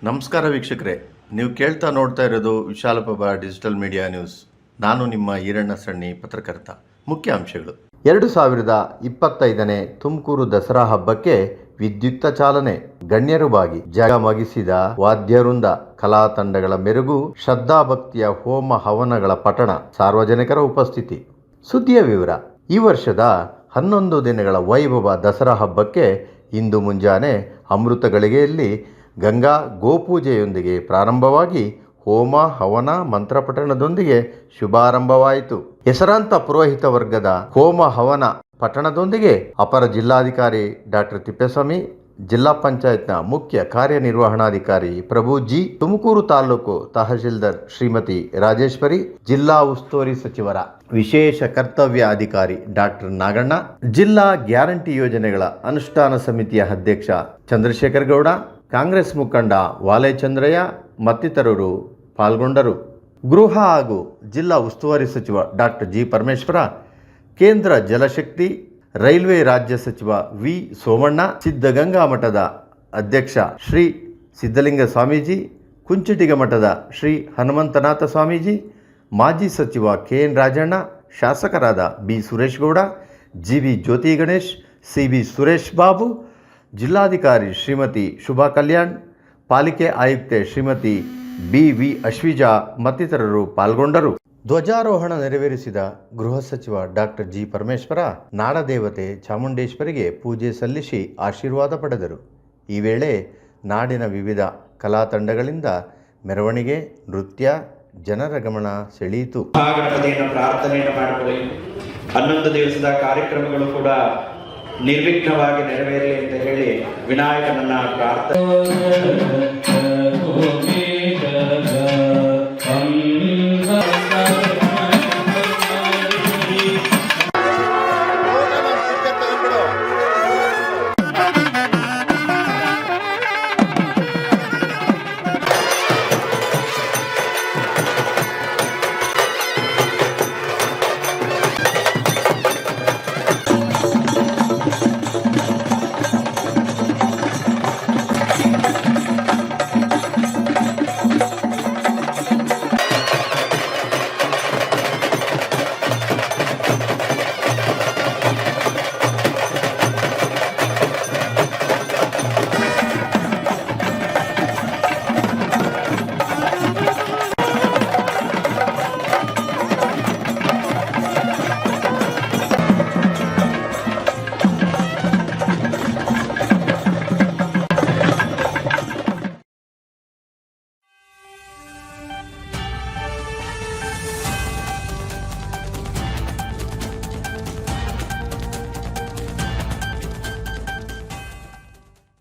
ನಮಸ್ಕಾರ ವೀಕ್ಷಕರೇ, ನೀವು ಕೇಳ್ತಾ ನೋಡ್ತಾ ಇರೋದು ವಿಶಾಲಪ್ರಭಾ ಡಿಜಿಟಲ್ ಮೀಡಿಯಾ ನ್ಯೂಸ್. ನಾನು ನಿಮ್ಮ ಈರಣ್ಣ ಸಣ್ಣಿ, ಪತ್ರಕರ್ತ. ಮುಖ್ಯ ಅಂಶಗಳು: 2025ನೇ ತುಮಕೂರು ದಸರಾ ಹಬ್ಬಕ್ಕೆ ವಿದ್ಯುಕ್ತ ಚಾಲನೆ, ಗಣ್ಯರು ಭಾಗಿ, ಜಗಮಗಿಸಿದ ವಾದ್ಯವೃಂದ, ಕಲಾ ತಂಡಗಳ ಮೆರುಗು, ಶ್ರದ್ಧಾಭಕ್ತಿಯ ಹೋಮ ಹವನಗಳ ಪಠಣ, ಸಾರ್ವಜನಿಕರ ಉಪಸ್ಥಿತಿ. ಸುದ್ದಿಯ ವಿವರ: ಈ ವರ್ಷದ 11 ದಿನಗಳ ವೈಭವ ದಸರಾ ಹಬ್ಬಕ್ಕೆ ಇಂದು ಮುಂಜಾನೆ ಅಮೃತ ಗಳಿಗೆಯಲ್ಲಿ ಗಂಗಾ ಗೋಪೂಜೆಯೊಂದಿಗೆ ಪ್ರಾರಂಭವಾಗಿ ಹೋಮ ಹವನ ಮಂತ್ರಪಠಣದೊಂದಿಗೆ ಶುಭಾರಂಭವಾಯಿತು. ಹೆಸರಾಂತ ಪುರೋಹಿತ ವರ್ಗದ ಹೋಮ ಹವನ ಪಠಣದೊಂದಿಗೆ ಅಪರ ಜಿಲ್ಲಾಧಿಕಾರಿ ಡಾಕ್ಟರ್ ತಿಪ್ಪೇಸ್ವಾಮಿ, ಜಿಲ್ಲಾ ಪಂಚಾಯತ್ನ ಮುಖ್ಯ ಕಾರ್ಯನಿರ್ವಹಣಾಧಿಕಾರಿ ಪ್ರಭು ಜಿ, ತುಮಕೂರು ತಾಲೂಕು ತಹಶೀಲ್ದಾರ್ ಶ್ರೀಮತಿ ರಾಜೇಶ್ವರಿ, ಜಿಲ್ಲಾ ಉಸ್ತುವಾರಿ ಸಚಿವರ ವಿಶೇಷ ಕರ್ತವ್ಯ ಅಧಿಕಾರಿ ಡಾಕ್ಟರ್ ನಾಗಣ್ಣ, ಜಿಲ್ಲಾ ಗ್ಯಾರಂಟಿ ಯೋಜನೆಗಳ ಅನುಷ್ಠಾನ ಸಮಿತಿಯ ಅಧ್ಯಕ್ಷ ಚಂದ್ರಶೇಖರ್ ಗೌಡ, ಕಾಂಗ್ರೆಸ್ ಮುಖಂಡ ವಾಲೇಚಂದ್ರಯ್ಯ ಮತ್ತಿತರರು ಪಾಲ್ಗೊಂಡರು. ಗೃಹ ಹಾಗೂ ಜಿಲ್ಲಾ ಉಸ್ತುವಾರಿ ಸಚಿವ ಡಾಕ್ಟರ್ ಜಿ ಪರಮೇಶ್ವರ, ಕೇಂದ್ರ ಜಲಶಕ್ತಿ ರೈಲ್ವೆ ರಾಜ್ಯ ಸಚಿವ ವಿ ಸೋಮಣ್ಣ, ಸಿದ್ಧಗಂಗಾ ಮಠದ ಅಧ್ಯಕ್ಷ ಶ್ರೀ ಸಿದ್ಧಲಿಂಗ ಸ್ವಾಮೀಜಿ, ಕುಂಚಿಟಿಗ ಮಠದ ಶ್ರೀ ಹನುಮಂತನಾಥ ಸ್ವಾಮೀಜಿ, ಮಾಜಿ ಸಚಿವ ಕೆಎನ್ ರಾಜಣ್ಣ, ಶಾಸಕರಾದ ಬಿ ಸುರೇಶ್ ಗೌಡ, ಜಿವಿ ಜ್ಯೋತಿ ಗಣೇಶ್, ಸಿಬಿ ಸುರೇಶ್ ಬಾಬು, ಜಿಲ್ಲಾಧಿಕಾರಿ ಶ್ರೀಮತಿ ಶುಭಾ ಕಲ್ಯಾಣ್, ಪಾಲಿಕೆ ಆಯುಕ್ತೆ ಶ್ರೀಮತಿ ಬಿ ಅಶ್ವಿಜಾ ಮತ್ತಿತರರು ಪಾಲ್ಗೊಂಡರು. ಧ್ವಜಾರೋಹಣ ನೆರವೇರಿಸಿದ ಗೃಹ ಸಚಿವ ಡಾಕ್ಟರ್ ಜಿ ಪರಮೇಶ್ವರ, ನಾಡದೇವತೆ ಚಾಮುಂಡೇಶ್ವರಿಗೆ ಪೂಜೆ ಸಲ್ಲಿಸಿ ಆಶೀರ್ವಾದ ಪಡೆದರು. ಈ ವೇಳೆ ನಾಡಿನ ವಿವಿಧ ಕಲಾ ತಂಡಗಳಿಂದ ಮೆರವಣಿಗೆ, ನೃತ್ಯ, ಜನರ ಗಮನ ಸೆಳೆಯಿತು. ಗಣಪತಿಯನ್ನು ಪ್ರಾರ್ಥನೆಯನ್ನು ಮಾಡಿಕೊಳ್ಳಿ. 11 ದಿವಸದ ಕಾರ್ಯಕ್ರಮಗಳು ಕೂಡ ನಿರ್ವಿಘ್ನವಾಗಿ ನೆರವೇರಲಿ ಅಂತ ಹೇಳಿ ವಿನಾಯಕನನ್ನ ಪ್ರಾರ್ಥನೆ